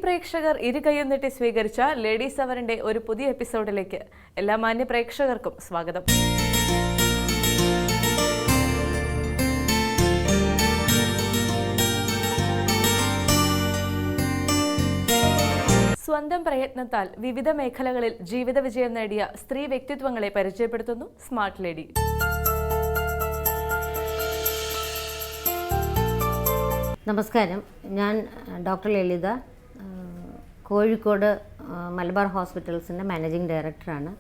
പ്രേക്ഷകർ ഇരുകൈയും നീട്ടി സ്വീകരിച്ച ലേഡീസ് അവറിന്റെ ഒരു പുതിയ എപ്പിസോഡിലേക്ക് എല്ലാ മാന്യ പ്രേക്ഷകർക്കും സ്വാഗതം. സ്വന്തം പ്രയത്നത്താൽ വിവിധ മേഖലകളിൽ ജീവിത വിജയം നേടിയ സ്ത്രീ വ്യക്തിത്വങ്ങളെ പരിചയപ്പെടുത്തുന്നു സ്മാർട്ട് ലേഡി. നമസ്കാരം, ഞാൻ ഡോക്ടർ ലളിത, കോഴിക്കോട് മലബാർ ഹോസ്പിറ്റൽസിൻ്റെ മാനേജിംഗ് ഡയറക്ടറാണ്.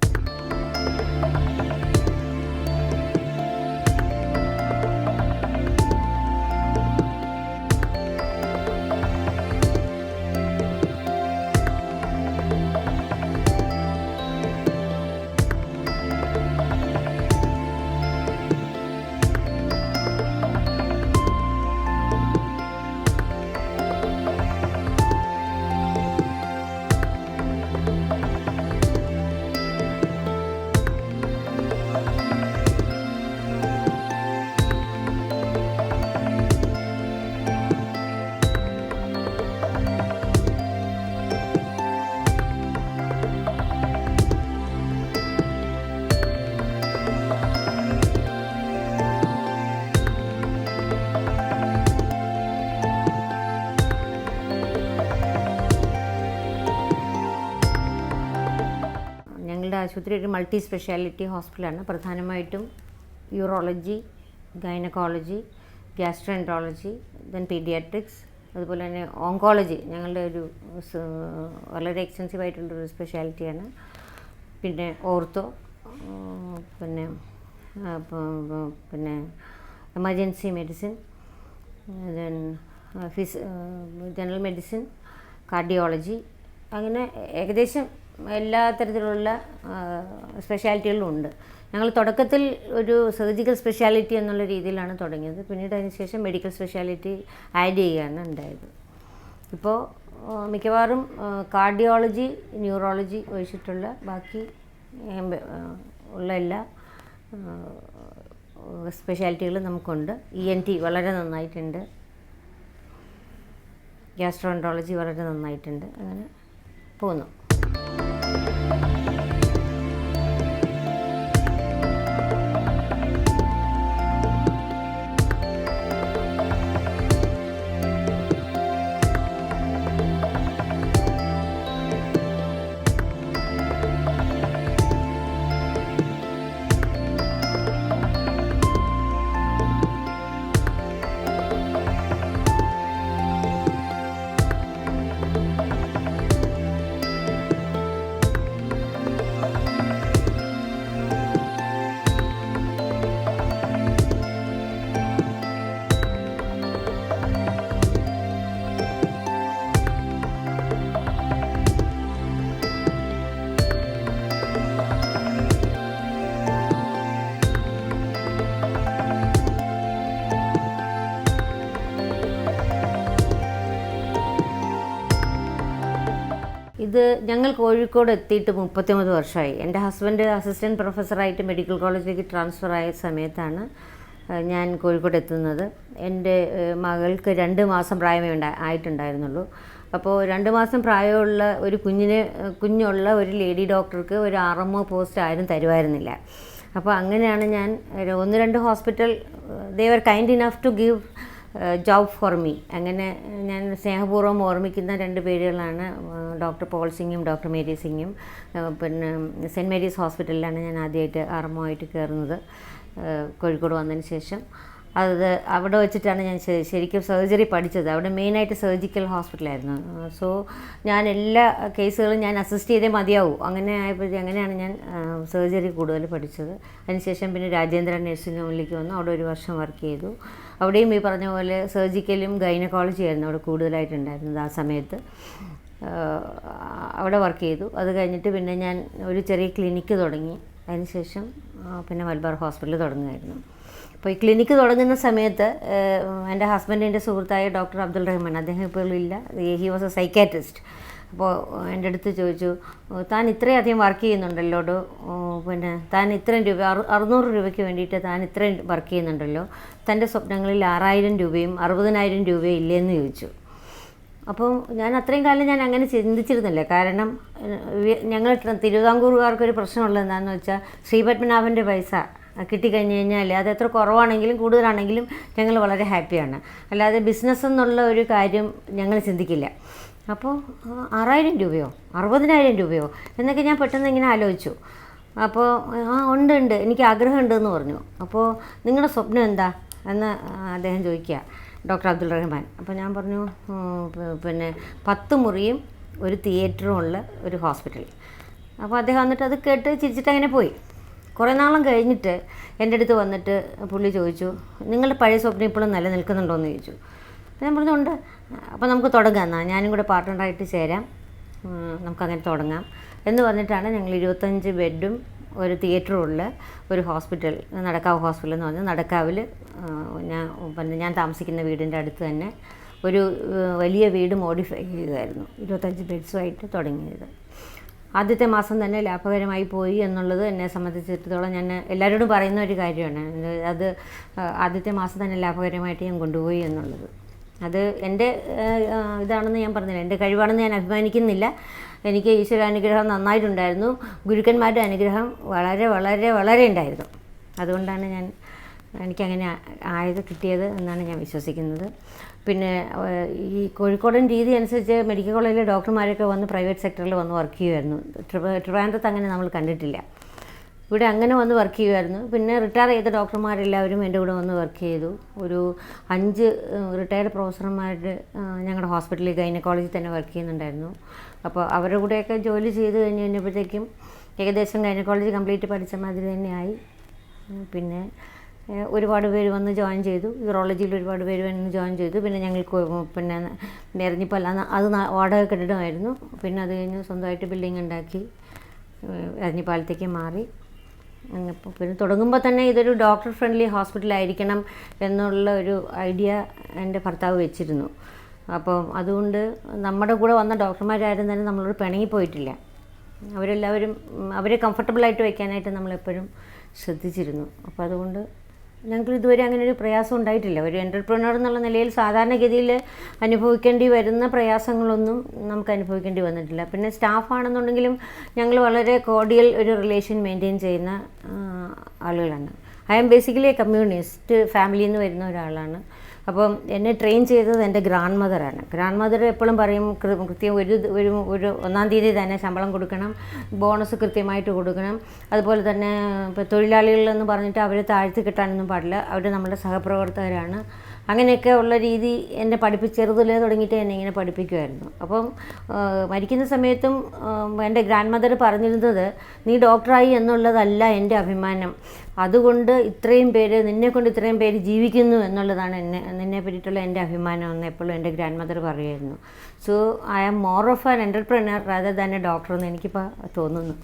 ഞങ്ങളുടെ ആശുപത്രി ഒരു മൾട്ടി സ്പെഷ്യാലിറ്റി ഹോസ്പിറ്റലാണ്. പ്രധാനമായിട്ടും urology, gynaecology, gastroenterology, then paediatrics, അതുപോലെ തന്നെ ഓങ്കോളജി ഞങ്ങളുടെ ഒരു വളരെ എക്സ്റ്റെൻസീവ് ആയിട്ടുള്ളൊരു സ്പെഷ്യാലിറ്റിയാണ്. പിന്നെ ഓർത്തോ, പിന്നെ emergency medicine, then general medicine, cardiology, അങ്ങനെ ഏകദേശം എല്ലാ തരത്തിലുള്ള സ്പെഷ്യാലിറ്റികളും ഉണ്ട്. ഞങ്ങൾ തുടക്കത്തിൽ ഒരു സർജിക്കൽ സ്പെഷ്യാലിറ്റി എന്നുള്ള രീതിയിലാണ് തുടങ്ങിയത്. പിന്നീട് അതിനുശേഷം മെഡിക്കൽ സ്പെഷ്യാലിറ്റി ആഡ് ചെയ്യുകയാണ് ഉണ്ടായത്. ഇപ്പോൾ മിക്കവാറും കാർഡിയോളജി, ന്യൂറോളജി ഒഴിച്ചിട്ടുള്ള ബാക്കി ഉള്ള എല്ലാ സ്പെഷ്യാലിറ്റികളും നമുക്കുണ്ട്. ENT വളരെ നന്നായിട്ടുണ്ട്, ഗ്യാസ്ട്രോഎൻട്രോളജി വളരെ നന്നായിട്ടുണ്ട്. അങ്ങനെ പോകുന്നു. ഇത് ഞങ്ങൾ കോഴിക്കോട് എത്തിയിട്ട് 39 വർഷമായി. എൻ്റെ ഹസ്ബൻഡ് അസിസ്റ്റൻറ്റ് പ്രൊഫസറായിട്ട് മെഡിക്കൽ കോളേജിലേക്ക് ട്രാൻസ്ഫർ ആയ സമയത്താണ് ഞാൻ കോഴിക്കോട് എത്തുന്നത്. എൻ്റെ മകൾക്ക് 2 മാസം പ്രായമേ ആയിട്ടുണ്ടായിരുന്നുള്ളൂ. അപ്പോൾ 2 മാസം പ്രായമുള്ള ഒരു കുഞ്ഞുള്ള ഒരു ലേഡി ഡോക്ടർക്ക് ഒരു RMO പോസ്റ്റ് ആരും തരുമായിരുന്നില്ല. അപ്പോൾ അങ്ങനെയാണ് ഞാൻ 1-2 hospital they were kind enough to give job for me. അങ്ങനെ ഞാൻ സ്നേഹപൂർവ്വം ഓർമ്മിക്കുന്ന 2 പേരുകളാണ് ഡോക്ടർ പോൾ സിംഗും ഡോക്ടർ മേരി സിംഗും. പിന്നെ സെൻറ്റ് മേരീസ് ഹോസ്പിറ്റലിലാണ് ഞാൻ ആദ്യമായിട്ട് RMO ആയിട്ട് കയറുന്നത് കോഴിക്കോട് വന്നതിന് ശേഷം. അവിടെ വെച്ചിട്ടാണ് ഞാൻ ശരിക്കും സർജറി പഠിച്ചത്. അവിടെ മെയിനായിട്ട് സർജിക്കൽ ഹോസ്പിറ്റലായിരുന്നു. സോ ഞാൻ എല്ലാ കേസുകളും ഞാൻ അസിസ്റ്റ് ചെയ്തേ മതിയാവൂ. അങ്ങനെയാണ് ഞാൻ സർജറി കൂടുതൽ പഠിച്ചത്. അതിനുശേഷം പിന്നെ രാജേന്ദ്ര നഴ്സിംഗ് ഹോമിലേക്ക് വന്നു. അവിടെ 1 വർഷം വർക്ക് ചെയ്തു. അവിടെയും ഈ പറഞ്ഞ പോലെ സർജിക്കലും ഗൈനക്കോളജി ആയിരുന്നു അവിടെ കൂടുതലായിട്ടുണ്ടായിരുന്നത് ആ സമയത്ത്. അവിടെ വർക്ക് ചെയ്തു. അത് കഴിഞ്ഞിട്ട് പിന്നെ ഞാൻ ഒരു ചെറിയ ക്ലിനിക്ക് തുടങ്ങി. അതിനുശേഷം പിന്നെ മലബാർ ഹോസ്പിറ്റലിൽ തുടങ്ങുമായിരുന്നു. അപ്പോൾ ഈ ക്ലിനിക്ക് തുടങ്ങുന്ന സമയത്ത് എൻ്റെ ഹസ്ബൻഡിൻ്റെ സുഹൃത്തായ ഡോക്ടർ അബ്ദുൾ റഹ്മാൻ, അദ്ദേഹം ഇപ്പോൾ ഇല്ല, ഹി വാസ് എ സൈക്കാട്രിസ്റ്റ്. അപ്പോൾ എൻ്റെ അടുത്ത് ചോദിച്ചു, താൻ ഇത്രയധികം വർക്ക് ചെയ്യുന്നുണ്ടല്ലോ, പിന്നെ താൻ ഇത്രയും രൂപ 600 രൂപയ്ക്ക് വേണ്ടിയിട്ട് താൻ ഇത്രയും വർക്ക് ചെയ്യുന്നുണ്ടല്ലോ, തൻ്റെ സ്വപ്നങ്ങളിൽ 6000 രൂപയും 60,000 രൂപയും ഇല്ലയെന്ന് ചോദിച്ചു. അപ്പോൾ ഞാൻ അത്രയും കാലം ഞാൻ അങ്ങനെ ചിന്തിച്ചിരുന്നില്ല. കാരണം ഞങ്ങൾ തിരുവിതാംകൂറുകാർക്കൊരു പ്രശ്നമുള്ളത് എന്താണെന്ന് വെച്ചാൽ ശ്രീപത്മനാഭൻ്റെ പൈസ കിട്ടിക്കഴിഞ്ഞ് കഴിഞ്ഞാൽ അത് എത്ര കുറവാണെങ്കിലും കൂടുതലാണെങ്കിലും ഞങ്ങൾ വളരെ ഹാപ്പിയാണ്. അല്ലാതെ ബിസിനസ് എന്നുള്ള ഒരു കാര്യം ഞങ്ങൾ ചിന്തിക്കില്ല. അപ്പോൾ 6,000 രൂപയോ 60,000 രൂപയോ എന്നൊക്കെ ഞാൻ പെട്ടെന്ന് ഇങ്ങനെ ആലോചിച്ചു. അപ്പോൾ ഉണ്ട് എനിക്ക് ആഗ്രഹമുണ്ട് എന്ന് പറഞ്ഞു. അപ്പോൾ നിങ്ങളുടെ സ്വപ്നം എന്താ എന്ന് അദ്ദേഹം ചോദിക്കുക, ഡോക്ടർ അബ്ദുൾ റഹ്മാൻ. അപ്പോൾ ഞാൻ പറഞ്ഞു പിന്നെ 10 മുറിയും ഒരു തിയേറ്ററും ഉള്ള ഒരു ഹോസ്പിറ്റൽ. അപ്പോൾ അദ്ദേഹം വന്നിട്ട് അത് കേട്ട് ചിരിച്ചിട്ട് അങ്ങനെ പോയി. കുറേ നാളും കഴിഞ്ഞിട്ട് എൻ്റെ അടുത്ത് വന്നിട്ട് പുള്ളി ചോദിച്ചു, നിങ്ങളുടെ പഴയ സ്വപ്നം ഇപ്പോഴും നിലനിൽക്കുന്നുണ്ടോ എന്ന് ചോദിച്ചു. ഞാൻ പറഞ്ഞുണ്ട്. അപ്പോൾ നമുക്ക് തുടങ്ങാം, എന്നാൽ ഞാനും കൂടെ പാർട്ട്ണറായിട്ട് ചേരാം, നമുക്കങ്ങനെ തുടങ്ങാം എന്ന് പറഞ്ഞിട്ടാണ് ഞങ്ങൾ 25 ബെഡും ഒരു തിയേറ്ററും ഉള്ള ഒരു ഹോസ്പിറ്റൽ, നടക്കാവ് ഹോസ്പിറ്റൽ എന്ന് പറഞ്ഞാൽ നടക്കാവിൽ ഞാൻ താമസിക്കുന്ന വീടിൻ്റെ അടുത്ത് തന്നെ ഒരു വലിയ വീട് മോഡിഫൈ ചെയ്തായിരുന്നു 25 ബെഡ്സുമായിട്ട് തുടങ്ങിയത്. ആദ്യത്തെ മാസം തന്നെ ലാഭകരമായി പോയി എന്നുള്ളത് എന്നെ സംബന്ധിച്ചിടത്തോളം ഞാൻ എല്ലാവരോടും പറയുന്ന ഒരു കാര്യമാണ്. അത് ആദ്യത്തെ മാസം തന്നെ ലാഭകരമായിട്ട് ഞാൻ കൊണ്ടുപോയി എന്നുള്ളത്. അത് എൻ്റെ ഇതാണെന്ന് ഞാൻ പറഞ്ഞില്ല, എൻ്റെ കഴിവാണെന്ന് ഞാൻ അഭിമാനിക്കുന്നില്ല. എനിക്ക് ഈശ്വരാനുഗ്രഹം നന്നായിട്ടുണ്ടായിരുന്നു, ഗുരുക്കന്മാരുടെ അനുഗ്രഹം വളരെ വളരെ വളരെ ഉണ്ടായിരുന്നു. അതുകൊണ്ടാണ് എനിക്കങ്ങനെ കിട്ടിയത് എന്നാണ് ഞാൻ വിശ്വസിക്കുന്നത്. പിന്നെ ഈ കോഴിക്കോടൻ രീതി അനുസരിച്ച് മെഡിക്കൽ കോളേജിലെ ഡോക്ടർമാരൊക്കെ വന്ന് പ്രൈവറ്റ് സെക്ടറിൽ വന്ന് വർക്ക് ചെയ്യുമായിരുന്നു. ട്രിവാൻഡ്രത്ത് അങ്ങനെ നമ്മൾ കണ്ടിട്ടില്ല. ഇവിടെ അങ്ങനെ വന്ന് വർക്ക് ചെയ്യുമായിരുന്നു. പിന്നെ റിട്ടയർ ചെയ്ത ഡോക്ടർമാരെല്ലാവരും എൻ്റെ കൂടെ വന്ന് വർക്ക് ചെയ്തു. ഒരു 5 റിട്ടയർഡ് പ്രൊഫസർമാർ ഞങ്ങളുടെ ഹോസ്പിറ്റലിൽ ഗൈനക്കോളജിൽ തന്നെ വർക്ക് ചെയ്യുന്നുണ്ടായിരുന്നു. അപ്പോൾ അവരുടെ കൂടെയൊക്കെ ജോലി ചെയ്ത് കഴിഞ്ഞപ്പോഴത്തേക്കും ഏകദേശം ഗൈനക്കോളജി കംപ്ലീറ്റ് പഠിച്ച മാതിരി തന്നെയായി. പിന്നെ ഒരുപാട് പേര് വന്ന് ജോയിൻ ചെയ്തു. യൂറോളജിയിൽ ഒരുപാട് പേര് വന്ന് ജോയിൻ ചെയ്തു. പിന്നെ ഞങ്ങൾക്ക് പിന്നെ എറിഞ്ഞിപ്പോൾ അത് വാടക കെട്ടിടമായിരുന്നു. പിന്നെ അത് കഴിഞ്ഞ് സ്വന്തമായിട്ട് ബിൽഡിംഗ് ഉണ്ടാക്കി എറിഞ്ഞിപ്പാലത്തേക്ക് മാറി. പിന്നെ തുടങ്ങുമ്പോൾ തന്നെ ഇതൊരു ഡോക്ടർ ഫ്രണ്ട്ലി ഹോസ്പിറ്റലായിരിക്കണം എന്നുള്ള ഒരു ഐഡിയ എൻ്റെ ഭർത്താവ് വെച്ചിരുന്നു. അപ്പം അതുകൊണ്ട് നമ്മുടെ കൂടെ വന്ന ഡോക്ടർമാരാരും തന്നെ നമ്മളോട് പിണങ്ങിപ്പോയിട്ടില്ല. അവരെല്ലാവരും അവരെ കംഫർട്ടബിളായിട്ട് വയ്ക്കാനായിട്ട് നമ്മളെപ്പോഴും ശ്രദ്ധിച്ചിരുന്നു. അപ്പോൾ അതുകൊണ്ട് ഞങ്ങൾക്ക് ഇതുവരെ അങ്ങനെ ഒരു പ്രയാസം ഉണ്ടായിട്ടില്ല. ഒരു എൻ്റർപ്രനർ എന്നുള്ള നിലയിൽ സാധാരണഗതിയിൽ അനുഭവിക്കേണ്ടി വരുന്ന പ്രയാസങ്ങളൊന്നും നമുക്ക് അനുഭവിക്കേണ്ടി വന്നിട്ടില്ല. പിന്നെ സ്റ്റാഫാണെന്നുണ്ടെങ്കിലും ഞങ്ങൾ വളരെ കോർഡിയൽ ഒരു റിലേഷൻ മെയിൻറ്റെയിൻ ചെയ്യുന്ന ആളുകളാണ്. ഐ ആം ബേസിക്കലി കമ്മ്യൂണിസ്റ്റ് ഫാമിലിയിൽ നിന്ന് വരുന്ന ഒരാളാണ്. അപ്പം എന്നെ ട്രെയിൻ ചെയ്തത് എൻ്റെ ഗ്രാൻഡ് മദറാണ്. ഗ്രാൻഡ് മദർ എപ്പോഴും പറയും കൃത്യം ഒരു 1-ാം തീയതി തന്നെ ശമ്പളം കൊടുക്കണം, ബോണസ് കൃത്യമായിട്ട് കൊടുക്കണം. അതുപോലെ തന്നെ ഇപ്പോൾ തൊഴിലാളികളെന്ന് പറഞ്ഞിട്ട് അവരെ താഴ്ത്തി കിട്ടാനൊന്നും പാടില്ല, അവർ നമ്മുടെ സഹപ്രവർത്തകരാണ്. അങ്ങനെയൊക്കെ ഉള്ള രീതി എന്നെ ചെറുതിലേ തുടങ്ങിയിട്ട് എന്നെ ഇങ്ങനെ പഠിപ്പിക്കുമായിരുന്നു. അപ്പം മരിക്കുന്ന സമയത്തും എൻ്റെ ഗ്രാൻഡ് മദർ പറഞ്ഞിരുന്നത്, നീ ഡോക്ടറായി എന്നുള്ളതല്ല എൻ്റെ അഭിമാനം, അതുകൊണ്ട് നിന്നെക്കൊണ്ട് ഇത്രയും പേര് ജീവിക്കുന്നു എന്നുള്ളതാണ് നിന്നെ പറ്റിയിട്ടുള്ള എൻ്റെ അഭിമാനം എന്ന് എപ്പോഴും എൻ്റെ ഗ്രാൻഡ് മദർ പറയുമായിരുന്നു. So I am more of an entrepreneur rather than a doctor എന്ന് എനിക്കിപ്പോൾ തോന്നുന്നു.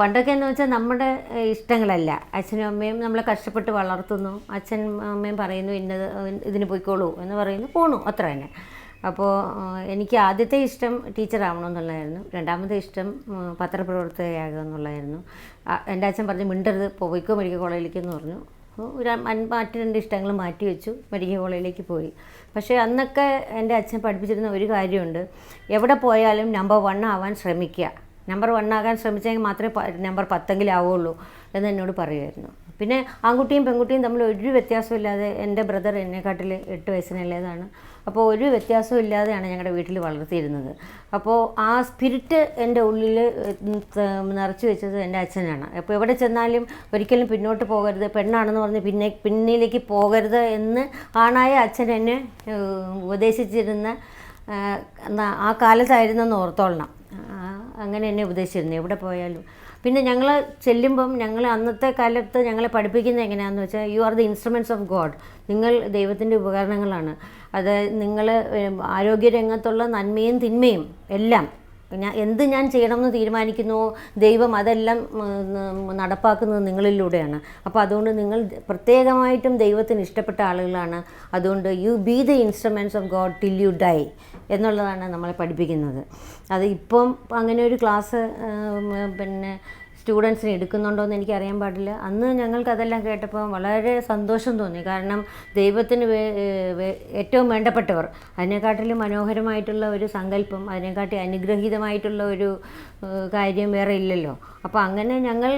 പണ്ടൊക്കെ എന്ന് വെച്ചാൽ നമ്മുടെ ഇഷ്ടങ്ങളല്ല, അച്ഛനും അമ്മയും നമ്മളെ കഷ്ടപ്പെട്ട് വളർത്തുന്നു, അച്ഛനും അമ്മയും പറയുന്നു ഇതിന് പോയിക്കോളൂ എന്ന് പറയുന്നു, പോണു, അത്ര തന്നെ. അപ്പോൾ എനിക്ക് ആദ്യത്തെ ഇഷ്ടം ടീച്ചറാവണമെന്നുള്ളതായിരുന്നു. രണ്ടാമത്തെ ഇഷ്ടം പത്രപ്രവർത്തകയാകുക എന്നുള്ളതായിരുന്നു. എൻ്റെ അച്ഛൻ പറഞ്ഞു, മിണ്ടരുത്, പോയിക്കോ മെഡിക്കൽ കോളേജിലേക്ക് എന്ന് പറഞ്ഞു. മറ്റ് 2 ഇഷ്ടങ്ങൾ മാറ്റി വെച്ചു, മെഡിക്കൽ കോളേജിലേക്ക് പോയി. പക്ഷേ അന്നൊക്കെ എൻ്റെ അച്ഛൻ പഠിപ്പിച്ചിരുന്ന ഒരു കാര്യമുണ്ട്, എവിടെ പോയാലും നമ്പർ 1 ആവാൻ ശ്രമിക്കുക നമ്പർ 1 ആകാൻ ശ്രമിച്ചെങ്കിൽ മാത്രമേ നമ്പർ 10 ആവുള്ളൂ എന്ന് എന്നോട് പറയുമായിരുന്നു. പിന്നെ ആൺകുട്ടിയും പെൺകുട്ടിയും തമ്മിൽ ഒരു വ്യത്യാസമില്ലാതെ, എൻ്റെ ബ്രദർ എന്നെക്കാട്ടിൽ 8 വയസ്സിനുള്ളതാണ്. അപ്പോൾ ഒരു വ്യത്യാസവും ഇല്ലാതെയാണ് ഞങ്ങളുടെ വീട്ടിൽ വളർത്തിയിരുന്നത്. അപ്പോൾ ആ സ്പിരിറ്റ് എൻ്റെ ഉള്ളിൽ നിറച്ച് വെച്ചത് എൻ്റെ അച്ഛനാണ്. അപ്പോൾ എവിടെ ചെന്നാലും ഒരിക്കലും പിന്നോട്ട് പോകരുത്, പെണ്ണാണെന്ന് പറഞ്ഞ് പിന്നിലേക്ക് പോകരുത് എന്ന് ആണായ അച്ഛൻ എന്നെ ഉപദേശിച്ചിരുന്ന ആ കാലത്തായിരുന്നെന്ന് ഓർത്തോളണം. അങ്ങനെ എന്നെ ഉപദേശിച്ചിരുന്നു എവിടെ പോയാലും. പിന്നെ ഞങ്ങൾ ചെല്ലുമ്പം അന്നത്തെ കാലത്ത് ഞങ്ങളെ പഠിപ്പിക്കുന്നത് എങ്ങനെയാണെന്ന് വെച്ചാൽ, you are the instruments of God. നിങ്ങൾ ദൈവത്തിൻ്റെ ഉപകരണങ്ങളാണ്. അത് നിങ്ങൾ ആരോഗ്യരംഗത്തുള്ള നന്മയും തിന്മയും എല്ലാം ഞാൻ ചെയ്യണമെന്ന് തീരുമാനിക്കുന്നുവോ ദൈവം അതെല്ലാം നടപ്പാക്കുന്നത് നിങ്ങളിലൂടെയാണ്. അപ്പോൾ അതുകൊണ്ട് നിങ്ങൾ പ്രത്യേകമായിട്ടും ദൈവത്തിന് ഇഷ്ടപ്പെട്ട ആളുകളാണ്. അതുകൊണ്ട് you be the instruments of God till you die എന്നുള്ളതാണ് നമ്മളെ പഠിപ്പിക്കുന്നത്. അത് ഇപ്പം അങ്ങനെ ഒരു ക്ലാസ് പിന്നെ സ്റ്റുഡൻസിന് എടുക്കുന്നുണ്ടോ എന്ന് എനിക്കറിയാൻ പാടില്ല. അന്ന് ഞങ്ങൾക്കതെല്ലാം കേട്ടപ്പോൾ വളരെ സന്തോഷം തോന്നി. കാരണം ദൈവത്തിന് ഏറ്റവും വേണ്ടപ്പെട്ടവർ, അതിനെക്കാട്ടിലും മനോഹരമായിട്ടുള്ള ഒരു സങ്കല്പം, അതിനെക്കാട്ടി അനുഗ്രഹീതമായിട്ടുള്ള ഒരു കാര്യം വേറെ ഇല്ലല്ലോ. അപ്പോൾ അങ്ങനെ ഞങ്ങൾ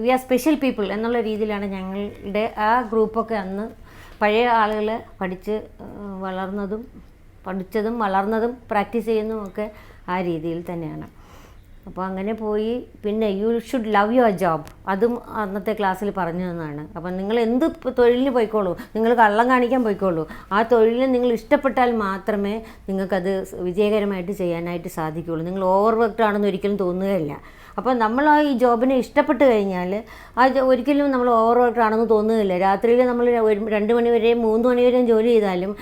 വി ആർ സ്പെഷ്യൽ പീപ്പിൾ എന്നുള്ള രീതിയിലാണ് ഞങ്ങളുടെ ആ ഗ്രൂപ്പൊക്കെ അന്ന് പഴയ ആളുകൾ പഠിച്ചതും വളർന്നതും പ്രാക്ടീസ് ചെയ്യുന്നതും ഒക്കെ ആ രീതിയിൽ തന്നെയാണ്. അപ്പോൾ അങ്ങനെ പോയി. പിന്നെ you should love your job, അതും അന്നത്തെ ക്ലാസ്സിൽ പറഞ്ഞു തന്നതാണ്. അപ്പം നിങ്ങൾ എന്ത് തൊഴിലിന് പോയിക്കോളൂ, നിങ്ങൾ കള്ളം കാണിക്കാൻ പോയിക്കോളൂ, ആ തൊഴിലിനെ നിങ്ങൾ ഇഷ്ടപ്പെട്ടാൽ മാത്രമേ നിങ്ങൾക്കത് വിജയകരമായിട്ട് ചെയ്യാനായിട്ട് സാധിക്കുകയുള്ളൂ. നിങ്ങൾ ഓവർ വർക്ക്ഡ് ആണെന്ന് ഒരിക്കലും തോന്നുകയില്ല. അപ്പോൾ നമ്മൾ ഈ ജോബിനെ ഇഷ്ടപ്പെട്ട് കഴിഞ്ഞാൽ ഒരിക്കലും നമ്മൾ ഓവർ വർക്ക്ഡ് ആണെന്ന് തോന്നുകയില്ല. രാത്രിയിൽ നമ്മൾ 2 മണി വരെയും 3 മണി വരെയും ജോലി ചെയ്താലും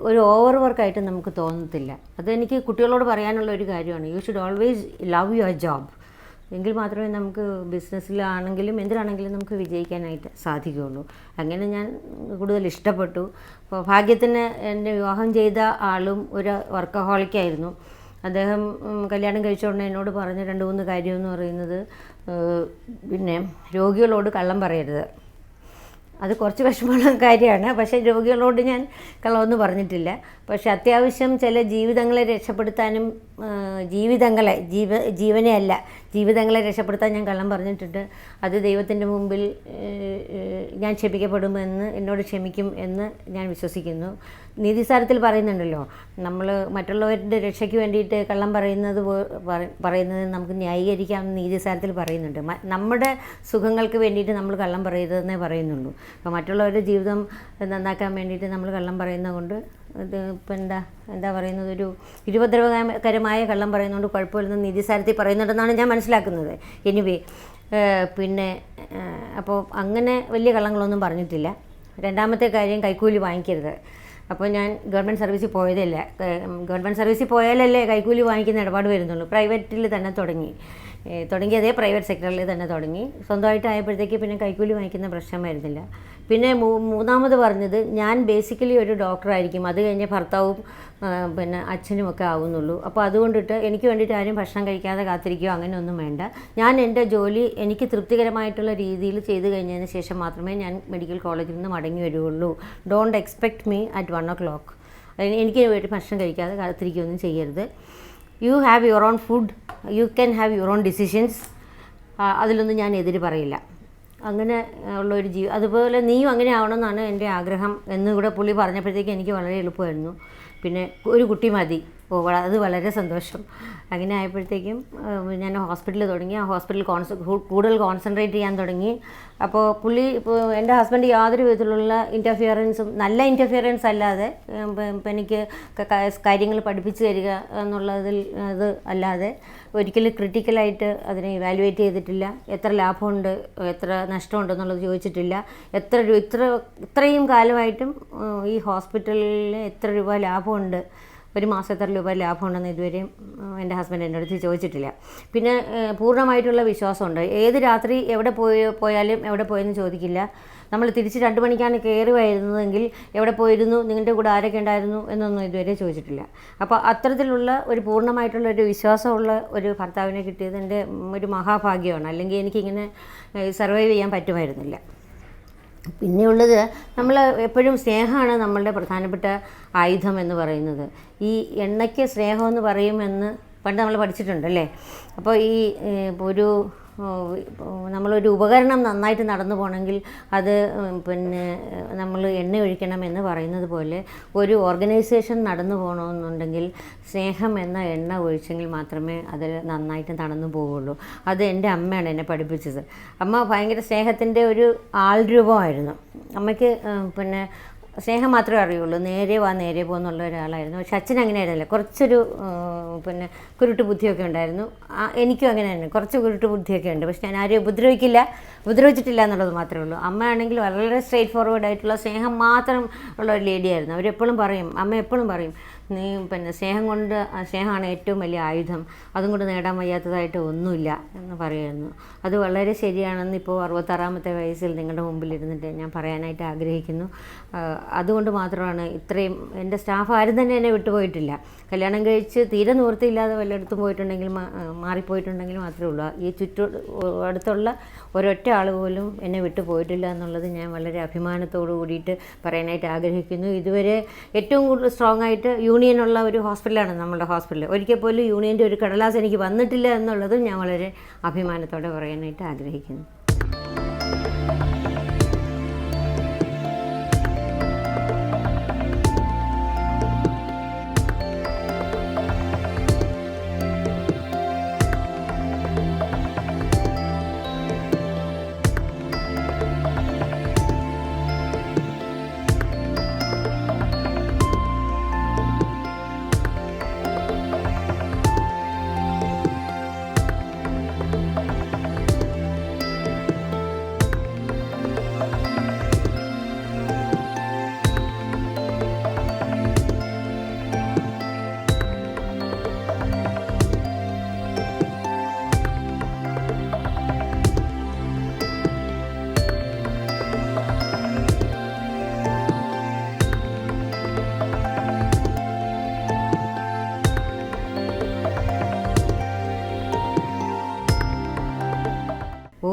ഒരു ഓവർ വർക്കായിട്ട് നമുക്ക് തോന്നത്തില്ല. അതെനിക്ക് കുട്ടികളോട് പറയാനുള്ള ഒരു കാര്യമാണ്. You should always love your job. എങ്കിൽ മാത്രമേ നമുക്ക് ബിസിനസ്സിലാണെങ്കിലും എന്തിനാണെങ്കിലും നമുക്ക് വിജയിക്കാനായിട്ട് സാധിക്കുകയുള്ളൂ. അങ്ങനെ ഞാൻ കൂടുതൽ ഇഷ്ടപ്പെട്ടു. അപ്പോൾ ഭാഗ്യത്തിന് എൻ്റെ വിവാഹം ചെയ്ത ആളും ഒരു വർക്കഹോളിക്കായിരുന്നു. അദ്ദേഹം കല്യാണം കഴിച്ചുകൊണ്ട് എന്നോട് പറഞ്ഞ 2-3 കാര്യമെന്ന് പറയുന്നത്, പിന്നെ രോഗികളോട് കള്ളം പറയരുത്. അത് കുറച്ച് വിഷമമുള്ള കാര്യമാണ്. പക്ഷേ രോഗികളോട് ഞാൻ കള്ളമൊന്നും പറഞ്ഞിട്ടില്ല. പക്ഷെ അത്യാവശ്യം ചില ജീവിതങ്ങളെ രക്ഷപ്പെടുത്താനും ജീവനെ അല്ല ജീവിതങ്ങളെ രക്ഷപ്പെടുത്താൻ ഞാൻ കള്ളം പറഞ്ഞിട്ടുണ്ട്. അത് ദൈവത്തിൻ്റെ മുമ്പിൽ ഞാൻ ക്ഷമിക്കപ്പെടുമെന്ന്, എന്നോട് ക്ഷമിക്കും എന്ന് ഞാൻ വിശ്വസിക്കുന്നു. നീതിസാരത്തിൽ പറയുന്നുണ്ടല്ലോ, നമ്മൾ മറ്റുള്ളവരുടെ രക്ഷയ്ക്ക് വേണ്ടിയിട്ട് കള്ളം പറയുന്നത് നമുക്ക് ന്യായീകരിക്കാമെന്ന് നീതിസാരത്തിൽ പറയുന്നുണ്ട്. നമ്മുടെ സുഖങ്ങൾക്ക് വേണ്ടിയിട്ട് നമ്മൾ കള്ളം പറയരുതെന്നേ പറയുന്നുള്ളൂ. അപ്പോൾ മറ്റുള്ളവരുടെ ജീവിതം നന്നാക്കാൻ വേണ്ടിയിട്ട് നമ്മൾ കള്ളം പറയുന്നത് കൊണ്ട് ഇത് ഇപ്പം എന്താ പറയുന്നത്, ഒരു ഉപദ്രവകരമായ കള്ളം പറയുന്നതുകൊണ്ട് കുഴപ്പമില്ലെന്ന് നീതിസാരത്തിൽ പറയുന്നുണ്ടെന്നാണ് ഞാൻ മനസ്സിലാക്കുന്നത്. എനിവേ, പിന്നെ അപ്പോൾ അങ്ങനെ വലിയ കള്ളങ്ങളൊന്നും പറഞ്ഞിട്ടില്ല. രണ്ടാമത്തെ കാര്യം, കൈക്കൂലി വാങ്ങിക്കരുത്. അപ്പോൾ ഞാൻ ഗവൺമെൻറ് സർവീസിൽ പോയതല്ല. ഗവൺമെൻറ് സർവീസിൽ പോയാലല്ലേ കൈക്കൂലി വാങ്ങിക്കുന്ന ഇടപാട് വരുന്നുള്ളൂ. പ്രൈവറ്റിൽ തന്നെ തുടങ്ങി അതേ പ്രൈവറ്റ് സെക്ടറിൽ തന്നെ തുടങ്ങി. സ്വന്തമായിട്ട് ആയപ്പോഴത്തേക്ക് പിന്നെ കൈക്കൂലി വാങ്ങിക്കുന്ന പ്രശ്നം വരുന്നില്ല. പിന്നെ മൂന്നാമത് പറഞ്ഞത്, ഞാൻ ബേസിക്കലി ഒരു ഡോക്ടറായിരിക്കും, അത് കഴിഞ്ഞ് ഭർത്താവും പിന്നെ അച്ഛനും ഒക്കെ ആവുന്നുള്ളൂ. അപ്പോൾ അതുകൊണ്ടിട്ട് എനിക്ക് വേണ്ടിയിട്ട് ആരും ഭക്ഷണം കഴിക്കാതെ കാത്തിരിക്കുകയോ അങ്ങനെയൊന്നും വേണ്ട. ഞാൻ എൻ്റെ ജോലി എനിക്ക് തൃപ്തികരമായിട്ടുള്ള രീതിയിൽ ചെയ്തു കഴിഞ്ഞതിന് ശേഷം മാത്രമേ ഞാൻ മെഡിക്കൽ കോളേജിൽ നിന്ന് മടങ്ങി വരികയുള്ളൂ. Don't expect me at 1 o'clock. എനിക്ക് വേണ്ടി ഭക്ഷണം കഴിക്കാതെ കാത്തിരിക്കുകയൊന്നും ചെയ്യരുത്. You have your own food, you can have your own decisions. അതിലൊന്നും ഞാൻ എതിര് പറയില്ല. അങ്ങനെ ഉള്ളൊരു അതുപോലെ നീയും അങ്ങനെ ആവണമെന്നാണ് എൻ്റെ ആഗ്രഹം എന്നുകൂടെ പുള്ളി പറഞ്ഞപ്പോഴത്തേക്ക് എനിക്ക് വളരെ എളുപ്പമായിരുന്നു. പിന്നെ ഒരു കുട്ടി മതി, അത് വളരെ സന്തോഷം. അങ്ങനെ ആയപ്പോഴത്തേക്കും ഞാൻ ഹോസ്പിറ്റലിൽ തുടങ്ങി. ആ ഹോസ്പിറ്റൽ കൂടുതൽ കോൺസെൻട്രേറ്റ് ചെയ്യാൻ തുടങ്ങി. അപ്പോൾ എൻ്റെ ഹസ്ബൻഡ് യാതൊരു വിധത്തിലുള്ള ഇൻ്റർഫിയറൻസും, നല്ല ഇൻ്റർഫിയറൻസ് അല്ലാതെ എനിക്ക് കാര്യങ്ങൾ പഠിപ്പിച്ചു തരിക എന്നുള്ളതിൽ അത് അല്ലാതെ ഒരിക്കലും ക്രിട്ടിക്കലായിട്ട് അതിനെ ഇവാലുവേറ്റ് ചെയ്തിട്ടില്ല. എത്ര ലാഭമുണ്ട്, എത്ര നഷ്ടമുണ്ടെന്നുള്ളത് ചോദിച്ചിട്ടില്ല. ഇത്രയും കാലമായിട്ടും ഈ ഹോസ്പിറ്റലിൽ എത്ര രൂപ ലാഭമുണ്ട്, ഒരു മാസം എത്ര രൂപ ലാഭമുണ്ടെന്ന് ഇതുവരെയും എൻ്റെ ഹസ്ബൻഡ് എൻ്റെ അടുത്ത് ചോദിച്ചിട്ടില്ല. പിന്നെ പൂർണ്ണമായിട്ടുള്ള വിശ്വാസമുണ്ട്. ഏത് രാത്രി എവിടെ പോയാലും എവിടെ പോയെന്ന് ചോദിക്കില്ല. നമ്മൾ തിരിച്ച് 2 മണിക്കാണ് കയറി വരുന്നതെങ്കിൽ എവിടെ പോയിരുന്നു, നിങ്ങളുടെ കൂടെ ആരൊക്കെ ഉണ്ടായിരുന്നു എന്നൊന്നും ഇതുവരെ ചോദിച്ചിട്ടില്ല. അപ്പോൾ അത്തരത്തിലുള്ള ഒരു പൂർണ്ണമായിട്ടുള്ള ഒരു വിശ്വാസമുള്ള ഒരു ഭർത്താവിനെ കിട്ടിയത് എൻ്റെ ഒരു മഹാഭാഗ്യമാണ്. അല്ലെങ്കിൽ എനിക്കിങ്ങനെ സർവൈവ് ചെയ്യാൻ പറ്റുമായിരുന്നില്ല. പിന്നെയുള്ളത്, നമ്മൾ എപ്പോഴും സ്നേഹമാണ് നമ്മളുടെ പ്രധാനപ്പെട്ട ആയുധം എന്ന് പറയുന്നത്. ഈ എണ്ണയ്ക്ക് സ്നേഹമെന്ന് പണ്ട് നമ്മൾ പഠിച്ചിട്ടുണ്ടല്ലേ. അപ്പോൾ ഈ ഒരു നമ്മളൊരു ഉപകരണം നന്നായിട്ട് നടന്നു പോകണമെങ്കിൽ അത് പിന്നെ നമ്മൾ എണ്ണ ഒഴിക്കണം എന്ന് പറയുന്നത് പോലെ ഒരു ഓർഗനൈസേഷൻ നടന്നു പോകണമെന്നുണ്ടെങ്കിൽ സ്നേഹം എന്ന എണ്ണ ഒഴിച്ചെങ്കിൽ മാത്രമേ അത് നന്നായിട്ട് നടന്നു പോവുള്ളൂ. അത് എൻ്റെ അമ്മയാണ് എന്നെ പഠിപ്പിച്ചത്. അമ്മ ഭയങ്കര സ്നേഹത്തിൻ്റെ ഒരു ആൾരൂപമായിരുന്നു. അമ്മയ്ക്ക് പിന്നെ സ്നേഹം മാത്രമേ അറിയുള്ളൂ, നേരെ വാ നേരെ പോകുന്നുള്ള ഒരാളായിരുന്നു. പക്ഷെ അച്ഛൻ അങ്ങനെ ആയിരുന്നില്ല, കുറച്ചൊരു പിന്നെ കുരുട്ട് ബുദ്ധിയൊക്കെ ഉണ്ടായിരുന്നു. എനിക്കും അങ്ങനെ തന്നെ കുറച്ച് കുരുട്ട് ബുദ്ധിയൊക്കെ ഉണ്ട്. പക്ഷെ ഞാൻ ആരെയും ഉപദ്രവിച്ചിട്ടില്ല എന്നുള്ളത് മാത്രമേ ഉള്ളൂ. അമ്മയാണെങ്കിൽ വളരെ സ്ട്രെയിറ്റ് ഫോർവേഡ് ആയിട്ടുള്ള സ്നേഹം മാത്രം ഉള്ള ഒരു ലേഡിയായിരുന്നു. അവരെപ്പോഴും പറയും, അമ്മ എപ്പോഴും പറയും, നീ പിന്നെ സ്നേഹമാണ് ഏറ്റവും വലിയ ആയുധം, അതും കൊണ്ട് നേടാൻ വയ്യാത്തതായിട്ട് ഒന്നുമില്ല എന്ന് പറയുമായിരുന്നു. അത് വളരെ ശരിയാണെന്ന് ഇപ്പോൾ 66ാമത്തെ വയസ്സിൽ നിങ്ങളുടെ മുമ്പിൽ ഇരുന്നിട്ട് ഞാൻ പറയാനായിട്ട് ആഗ്രഹിക്കുന്നു. അതുകൊണ്ട് മാത്രമാണ് ഇത്രയും എൻ്റെ സ്റ്റാഫ് ആരും തന്നെ എന്നെ വിട്ടുപോയിട്ടില്ല. കല്യാണം കഴിച്ച് തീരെ നിവൃത്തിയില്ലാതെ വല്ലയിടത്തും പോയിട്ടുണ്ടെങ്കിൽ മാറിപ്പോയിട്ടുണ്ടെങ്കിൽ മാത്രമേ ഉള്ളൂ. ഈ അടുത്തുള്ള ഒരൊറ്റ ആൾ പോലും എന്നെ വിട്ടു പോയിട്ടില്ല എന്നുള്ളത് ഞാൻ വളരെ അഭിമാനത്തോടു കൂടിയിട്ട് പറയാനായിട്ട് ആഗ്രഹിക്കുന്നു. ഇതുവരെ ഏറ്റവും കൂടുതൽ സ്ട്രോങ് ആയിട്ട് യൂണിയനുള്ള ഒരു ഹോസ്പിറ്റലാണ് നമ്മളുടെ ഹോസ്പിറ്റൽ. ഒരിക്കൽ പോലും യൂണിയൻ്റെ ഒരു കടലാസ് എനിക്ക് വന്നിട്ടില്ല എന്നുള്ളതും ഞാൻ വളരെ അഭിമാനത്തോടെ പറയാനായിട്ട് ആഗ്രഹിക്കുന്നു.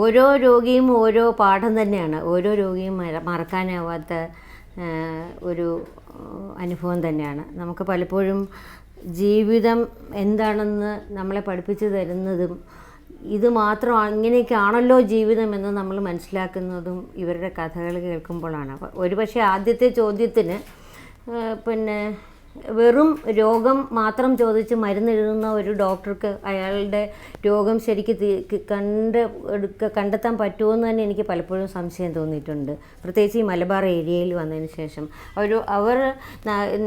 ഓരോ രോഗിയും ഓരോ പാഠം തന്നെയാണ്. ഓരോ രോഗിയും മറക്കാനാവാത്ത ഒരു അനുഭവം തന്നെയാണ്. നമുക്ക് പലപ്പോഴും ജീവിതം എന്താണെന്ന് നമ്മളെ പഠിപ്പിച്ചു തരുന്നതും ഇത് മാത്രം ഇങ്ങനെയൊക്കെയാണല്ലോ ജീവിതം എന്ന് നമ്മൾ മനസ്സിലാക്കുന്നതും ഇവരുടെ കഥകൾ കേൾക്കുമ്പോഴാണ്. ഒരുപക്ഷെ ആദ്യത്തെ ചോദ്യത്തിന് പിന്നെ വെറും രോഗം മാത്രം ചോദിച്ച് മരുന്നെഴുതുന്ന ഒരു ഡോക്ടർക്ക് അയാളുടെ രോഗം ശരിക്ക് കണ്ടെത്താൻ പറ്റുമെന്ന് തന്നെ എനിക്ക് പലപ്പോഴും സംശയം തോന്നിയിട്ടുണ്ട്. പ്രത്യേകിച്ച് ഈ മലബാർ ഏരിയയിൽ വന്നതിന് ശേഷം അവർ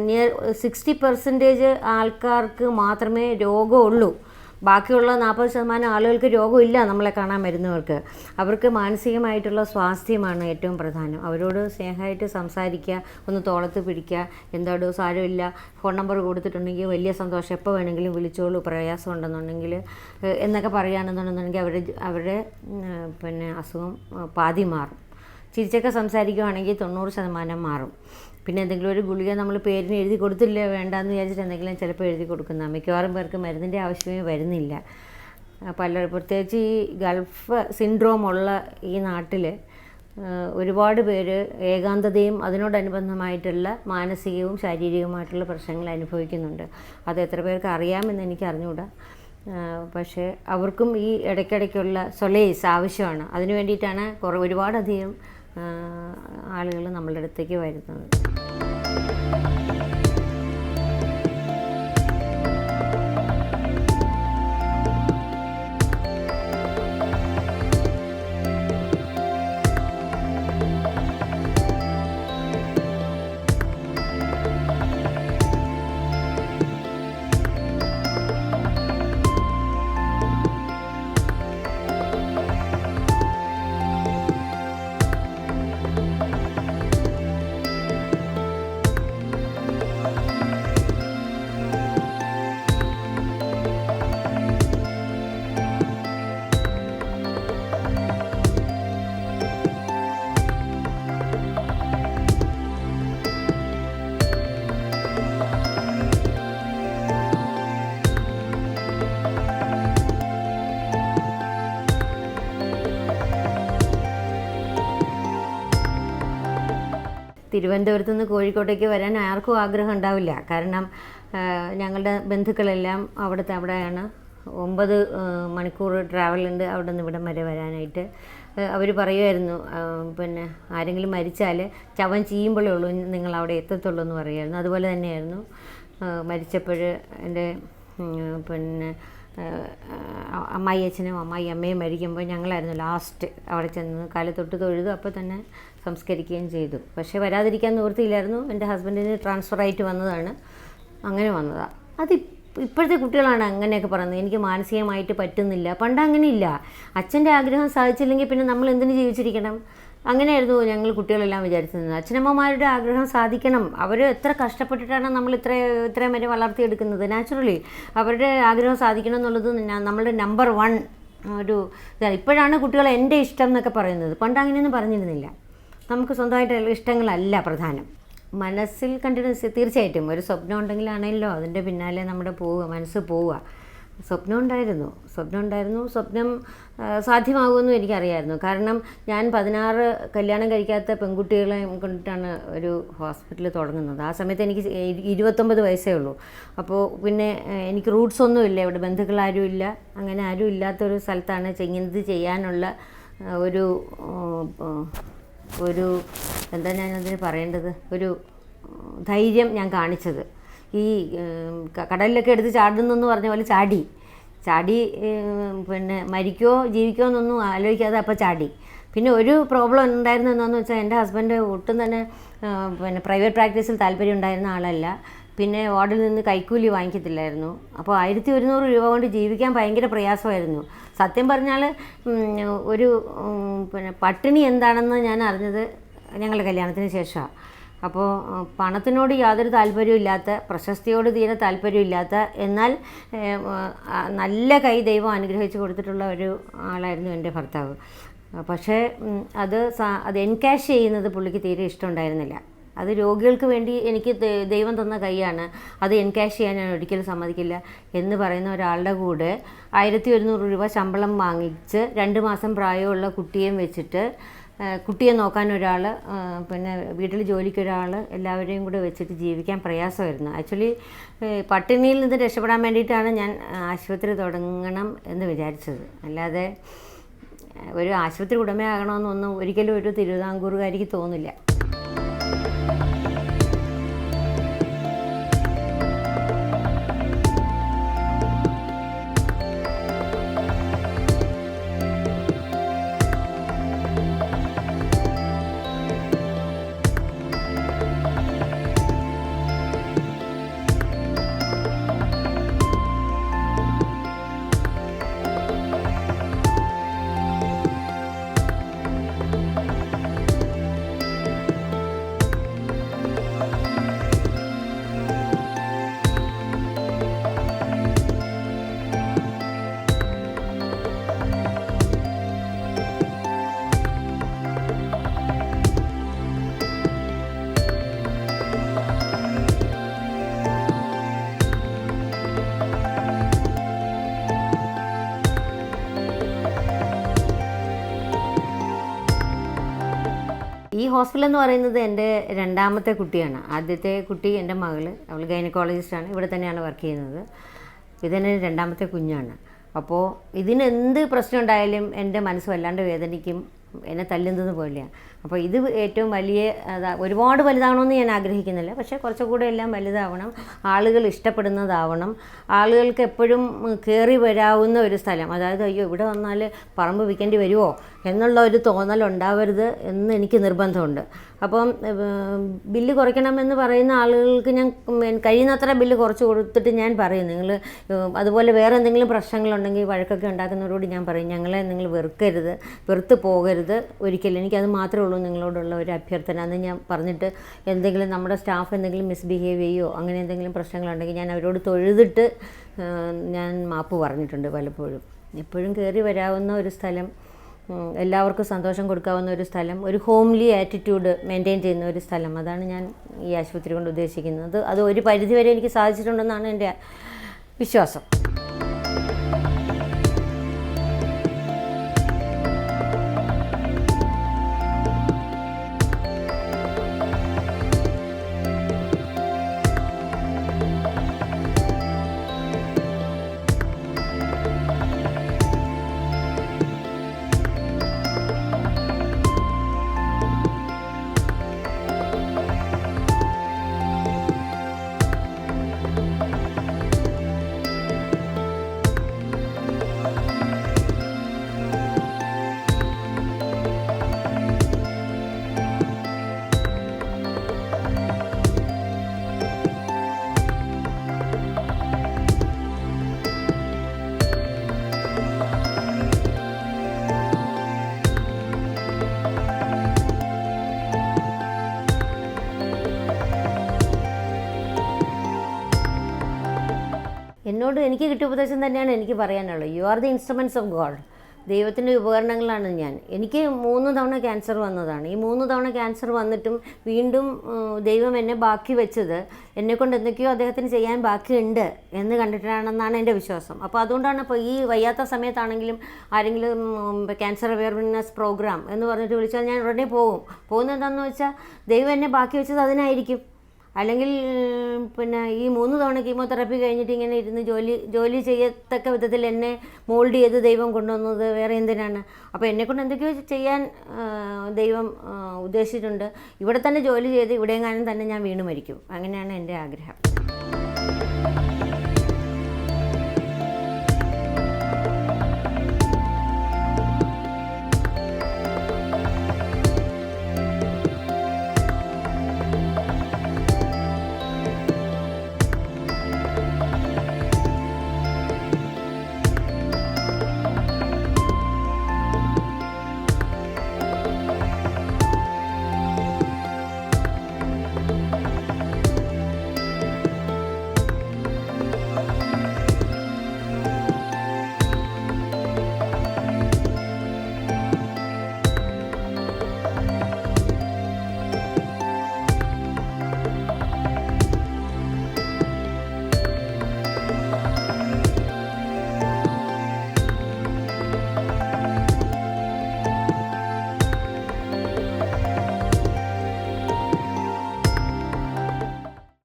നിയർ 60% ആൾക്കാർക്ക് മാത്രമേ രോഗമുള്ളൂ. ബാക്കിയുള്ള 40% ആളുകൾക്ക് രോഗമില്ല. നമ്മളെ കാണാൻ വരുന്നവർക്ക് അവർക്ക് മാനസികമായിട്ടുള്ള സ്വാസ്ഥ്യമാണ് ഏറ്റവും പ്രധാനം. അവരോട് സ്നേഹമായിട്ട് സംസാരിക്കുക, ഒന്ന് തോളത്ത് പിടിക്കുക, എന്താടോ സാരമില്ല, ഫോൺ നമ്പർ കൊടുത്തിട്ടുണ്ടെങ്കിൽ വലിയ സന്തോഷം, എപ്പോൾ വേണമെങ്കിലും വിളിച്ചോളൂ, പ്രയാസം ഉണ്ടെന്നുണ്ടെങ്കിൽ എന്നൊക്കെ പറയുകയാണെന്നുണ്ടെന്നുണ്ടെങ്കിൽ അവരുടെ പിന്നെ അസുഖം പാതി മാറും. ചിരിച്ചൊക്കെ സംസാരിക്കുകയാണെങ്കിൽ 90% മാറും. പിന്നെ എന്തെങ്കിലും ഒരു ഗുളിക നമ്മൾ പേരിന് എഴുതി കൊടുത്തില്ല വേണ്ടാന്ന് വിചാരിച്ചിട്ട് എന്തെങ്കിലും ചിലപ്പോൾ എഴുതി കൊടുക്കുന്ന മിക്കവാറും പേർക്ക് മരുന്നിൻ്റെ ആവശ്യമേ വരുന്നില്ല. പ്രത്യേകിച്ച് ഈ ഗൾഫ് സിൻഡ്രോം ഉള്ള ഈ നാട്ടിൽ ഒരുപാട് പേര് ഏകാന്തതയും അതിനോടനുബന്ധമായിട്ടുള്ള മാനസികവും ശാരീരികവുമായിട്ടുള്ള പ്രശ്നങ്ങൾ അനുഭവിക്കുന്നുണ്ട്. അത് എത്ര പേർക്ക് അറിയാമെന്ന് എനിക്ക് അറിഞ്ഞുകൂടാ. പക്ഷേ അവർക്കും ഈ ഇടയ്ക്കിടയ്ക്കുള്ള സൊലേസ് ആവശ്യമാണ്. അതിനു വേണ്ടിയിട്ടാണ് ഒരുപാടധികം ആളുകൾ നമ്മളുടെ അടുത്തേക്ക് വരുന്നത്. തിരുവനന്തപുരത്ത് നിന്ന് കോഴിക്കോട്ടേക്ക് വരാൻ ആർക്കും ആഗ്രഹം ഉണ്ടാവില്ല. കാരണം ഞങ്ങളുടെ ബന്ധുക്കളെല്ലാം അവിടെയാണ്. 9 മണിക്കൂർ ട്രാവലുണ്ട് അവിടെ നിന്ന് ഇവിടം വരെ വരാനായിട്ട്. അവർ പറയുമായിരുന്നു, പിന്നെ ആരെങ്കിലും മരിച്ചാൽ ചവൻ ചെയ്യുമ്പോഴേ ഉള്ളൂ നിങ്ങൾ അവിടെ എത്തത്തുള്ളൂ എന്ന് പറയുമായിരുന്നു. അതുപോലെ തന്നെയായിരുന്നു മരിച്ചപ്പോൾ എൻ്റെ പിന്നെ അമ്മായി അച്ഛനും അമ്മായി അമ്മയും മരിക്കുമ്പോൾ ഞങ്ങളായിരുന്നു ലാസ്റ്റ് അവിടെ ചെന്ന് കാല് തൊട്ട് തൊഴുതു അപ്പോൾ തന്നെ സംസ്കരിക്കുകയും ചെയ്തു. പക്ഷേ വരാതിരിക്കാൻ നിവൃത്തിയില്ലായിരുന്നു. എൻ്റെ ഹസ്ബൻഡിന് ട്രാൻസ്ഫർ ആയിട്ട് വന്നതാണ്, അങ്ങനെ വന്നതാണ്. ഇപ്പോഴത്തെ കുട്ടികളാണ് അങ്ങനെയൊക്കെ പറയുന്നത്, എനിക്ക് മാനസികമായിട്ട് പറ്റുന്നില്ല. പണ്ട് അങ്ങനെയില്ല. അച്ഛൻ്റെ ആഗ്രഹം സാധിച്ചില്ലെങ്കിൽ പിന്നെ നമ്മൾ എന്തിനു ജീവിച്ചിരിക്കണം? അങ്ങനെയായിരുന്നു ഞങ്ങൾ കുട്ടികളെല്ലാം വിചാരിച്ചിരുന്നത്. അച്ഛനമ്മമാരുടെ ആഗ്രഹം സാധിക്കണം. അവർ എത്ര കഷ്ടപ്പെട്ടിട്ടാണ് നമ്മൾ ഇത്രയും വരെ വളർത്തിയെടുക്കുന്നത്. നാച്ചുറലി അവരുടെ ആഗ്രഹം സാധിക്കണം എന്നുള്ളത് നമ്മളുടെ നമ്പർ 1 ഒരു ഇതാണ്. ഇപ്പോഴാണ് കുട്ടികൾ എൻ്റെ ഇഷ്ടം എന്നൊക്കെ പറയുന്നത്. പണ്ട് അങ്ങനെയൊന്നും പറഞ്ഞിരുന്നില്ല. നമുക്ക് സ്വന്തമായിട്ടുള്ള ഇഷ്ടങ്ങളല്ല പ്രധാനം. മനസ്സിൽ കണ്ടിന്യൂസ് തീർച്ചയായിട്ടും ഒരു സ്വപ്നം ഉണ്ടെങ്കിലാണല്ലോ അതിൻ്റെ പിന്നാലെ നമ്മുടെ മനസ്സ് പോവുക. സ്വപ്നം ഉണ്ടായിരുന്നു. സ്വപ്നം സാധ്യമാകുമെന്നും എനിക്കറിയായിരുന്നു. കാരണം ഞാൻ 16 കല്യാണം കഴിക്കാത്ത പെൺകുട്ടികളെ കൊണ്ടിട്ടാണ് ഒരു ഹോസ്പിറ്റൽ തുടങ്ങുന്നത്. ആ സമയത്ത് എനിക്ക് 29 വയസ്സേ ഉള്ളൂ. അപ്പോൾ പിന്നെ എനിക്ക് റൂട്ട്സ് ഒന്നുമില്ല, ഇവിടെ ബന്ധുക്കളാരും ഇല്ല. അങ്ങനെ ആരും ഇല്ലാത്തൊരു സ്ഥലത്താണ് ഇങ്ങനത് ചെയ്യാനുള്ള ഒരു എന്താ ഞാനതിന് പറയേണ്ടത്, ഒരു ധൈര്യം ഞാൻ കാണിച്ചത്. ഈ കടലിലൊക്കെ എടുത്ത് ചാടുന്നെന്ന് പറഞ്ഞ പോലെ ചാടി പിന്നെ മരിക്കോ ജീവിക്കോ എന്നൊന്നും ആലോചിക്കാതെ അപ്പോൾ ചാടി. പിന്നെ ഒരു പ്രോബ്ലം ഉണ്ടായിരുന്നു എന്താണെന്ന് വെച്ചാൽ എൻ്റെ ഹസ്ബൻഡ് ഒട്ടും തന്നെ പിന്നെ പ്രൈവറ്റ് പ്രാക്ടീസിൽ താല്പര്യം ഉണ്ടായിരുന്ന ആളല്ല. പിന്നെ വാർഡിൽ നിന്ന് കൈക്കൂലി വാങ്ങിക്കത്തില്ലായിരുന്നു. അപ്പോൾ 1100 രൂപ കൊണ്ട് ജീവിക്കാൻ ഭയങ്കര പ്രയാസമായിരുന്നു. സത്യം പറഞ്ഞാൽ ഒരു പിന്നെ പട്ടിണി എന്താണെന്ന് ഞാൻ അറിഞ്ഞത് ഞങ്ങളുടെ കല്യാണത്തിന് ശേഷമാണ്. അപ്പോൾ പണത്തിനോട് യാതൊരു താല്പര്യമില്ലാത്ത, പ്രശസ്തിയോട് തീരെ താല്പര്യമില്ലാത്ത, എന്നാൽ നല്ല കൈ ദൈവം അനുഗ്രഹിച്ച് കൊടുത്തിട്ടുള്ള ഒരു ആളായിരുന്നു എൻ്റെ ഭർത്താവ്. പക്ഷേ അത് എൻകാഷ് ചെയ്യുന്നത് പുള്ളിക്ക് തീരെ ഇഷ്ടമുണ്ടായിരുന്നില്ല. അത് രോഗികൾക്ക് വേണ്ടി എനിക്ക് ദൈവം തന്ന കൈയാണ്, അത് എൻകാഷ് ചെയ്യാൻ ഞാൻ ഒരിക്കലും സമ്മതിക്കില്ല എന്ന് പറയുന്ന ഒരാളുടെ കൂടെ 1100 രൂപ ശമ്പളം വാങ്ങിച്ച് 2 മാസം പ്രായമുള്ള കുട്ടിയെയും വെച്ചിട്ട്, കുട്ടിയെ നോക്കാൻ ഒരാൾ, പിന്നെ വീട്ടിൽ ജോലിക്കൊരാൾ, എല്ലാവരെയും കൂടെ വെച്ചിട്ട് ജീവിക്കാൻ പ്രയാസമായിരുന്നു. ആക്ച്വലി പട്ടിണിയിൽ നിന്ന് രക്ഷപ്പെടാൻ വേണ്ടിയിട്ടാണ് ഞാൻ ആശുപത്രി തുടങ്ങണം എന്ന് വിചാരിച്ചത്. അല്ലാതെ ഒരു ആശുപത്രി ഉടമയാകണമെന്നൊന്നും ഒരിക്കലും ഒരു തിരുവിതാംകൂറുകാരിക്ക് തോന്നില്ല. ഈ ഹോസ്പിറ്റൽ എന്ന് പറയുന്നത് എൻ്റെ 2ാമത്തെ കുട്ടിയാണ്. ആദ്യത്തെ കുട്ടി എൻ്റെ മകൾ, അവൾ ഗൈനക്കോളജിസ്റ്റാണ്, ഇവിടെ തന്നെയാണ് വർക്ക് ചെയ്യുന്നത്. ഇതെൻ്റെ 2ാമത്തെ കുഞ്ഞാണ്. അപ്പോൾ ഇതിനെന്ത് പ്രശ്നം ഉണ്ടായാലും എൻ്റെ മനസ്സ് വല്ലാണ്ട് വേദനിക്കും, എന്നെ തല്ലുന്നത് പോലെയാണ്. അപ്പോൾ ഇത് ഏറ്റവും വലിയ ഒരുപാട് വലുതാവണമെന്ന് ഞാൻ ആഗ്രഹിക്കുന്നില്ല, പക്ഷേ കുറച്ചുകൂടെ എല്ലാം വലുതാവണം, ആളുകൾ ഇഷ്ടപ്പെടുന്നതാവണം, ആളുകൾക്ക് എപ്പോഴും കയറി വരാവുന്ന ഒരു സ്ഥലം. അതായത് അയ്യോ ഇവിടെ വന്നാൽ പറമ്പ് വിൽക്കേണ്ടി വരുമോ എന്നുള്ള ഒരു തോന്നലുണ്ടാവരുത് എന്ന് എനിക്ക് നിർബന്ധമുണ്ട്. അപ്പം ബില്ല് കുറയ്ക്കണമെന്ന് പറയുന്ന ആളുകൾക്ക് ഞാൻ കഴിയുന്നത്ര ബില്ല് കുറച്ച് കൊടുത്തിട്ട് ഞാൻ പറയും, നിങ്ങൾ അതുപോലെ വേറെ എന്തെങ്കിലും പ്രശ്നങ്ങളുണ്ടെങ്കിൽ വഴക്കൊക്കെ ഉണ്ടാക്കുന്നവരോട് ഞാൻ പറയും, ഞങ്ങളെ നിങ്ങൾ വെറുത്ത് പോകരുത് ഒരിക്കലും. എനിക്കത് മാത്രമേ ഉള്ളൂ നിങ്ങളോടുള്ള ഒരു അഭ്യർത്ഥന എന്ന് ഞാൻ പറഞ്ഞിട്ട്, എന്തെങ്കിലും നമ്മുടെ സ്റ്റാഫ് എന്തെങ്കിലും മിസ്ബിഹേവ് ചെയ്യുമോ അങ്ങനെ എന്തെങ്കിലും പ്രശ്നങ്ങളുണ്ടെങ്കിൽ ഞാൻ അവരോട് തൊഴുതിട്ട് ഞാൻ മാപ്പ് പറഞ്ഞിട്ടുണ്ട് പലപ്പോഴും. എപ്പോഴും കയറി വരാവുന്ന ഒരു സ്ഥലം, എല്ലാവർക്കും സന്തോഷം കൊടുക്കാവുന്ന ഒരു സ്ഥലം, ഒരു ഹോംലി ആറ്റിറ്റ്യൂഡ് മെയിൻറ്റെയിൻ ചെയ്യുന്ന ഒരു സ്ഥലം, അതാണ് ഞാൻ ഈ ആശുപത്രി കൊണ്ട് ഉദ്ദേശിക്കുന്നത്. അത് ഒരു പരിധിവരെ എനിക്ക് സാധിച്ചിട്ടുണ്ടെന്നാണ് എൻ്റെ വിശ്വാസം. എന്നോട് എനിക്ക് കിട്ടിയ ഉപദേശം തന്നെയാണ് എനിക്ക് പറയാനുള്ളത്. You are the instruments of God. ദൈവത്തിൻ്റെ ഉപകരണങ്ങളാണ് ഞാൻ. എനിക്ക് 3 തവണ ക്യാൻസർ വന്നതാണ്. ഈ 3 തവണ ക്യാൻസർ വന്നിട്ടും വീണ്ടും ദൈവം എന്നെ ബാക്കി വെച്ചത് എന്നെക്കൊണ്ട് എന്തൊക്കെയോ അദ്ദേഹത്തിന് ചെയ്യാൻ ബാക്കിയുണ്ട് എന്ന് കണ്ടിട്ടാണെന്നാണ് എൻ്റെ വിശ്വാസം. അപ്പോൾ അതുകൊണ്ടാണ് ഇപ്പോൾ ഈ വയ്യാത്ത സമയത്താണെങ്കിലും ആരെങ്കിലും ക്യാൻസർ അവയർനെസ് പ്രോഗ്രാം എന്ന് പറഞ്ഞിട്ട് വിളിച്ചാൽ ഞാൻ ഉടനെ പോകുന്നത് എന്താണെന്ന് വെച്ചാൽ ദൈവം എന്നെ ബാക്കി വെച്ചത് അതിനായിരിക്കും. അല്ലെങ്കിൽ പിന്നെ ഈ 3 തവണ കീമോതെറാപ്പി കഴിഞ്ഞിട്ട് ഇങ്ങനെ ഇരുന്ന് ജോലി ചെയ്യത്തക്ക വിധത്തിൽ എന്നെ മോൾഡ് ചെയ്ത് ദൈവം കൊണ്ടുവന്നത് വേറെ എന്തിനാണ്? അപ്പോൾ എന്നെക്കൊണ്ട് എന്തൊക്കെയോ ചെയ്യാൻ ദൈവം ഉദ്ദേശിച്ചിട്ടുണ്ട്. ഇവിടെ തന്നെ ജോലി ചെയ്ത് ഇവിടെയെങ്ങാനും തന്നെ ഞാൻ വീണ് മരിക്കും. അങ്ങനെയാണ് എൻ്റെ ആഗ്രഹം.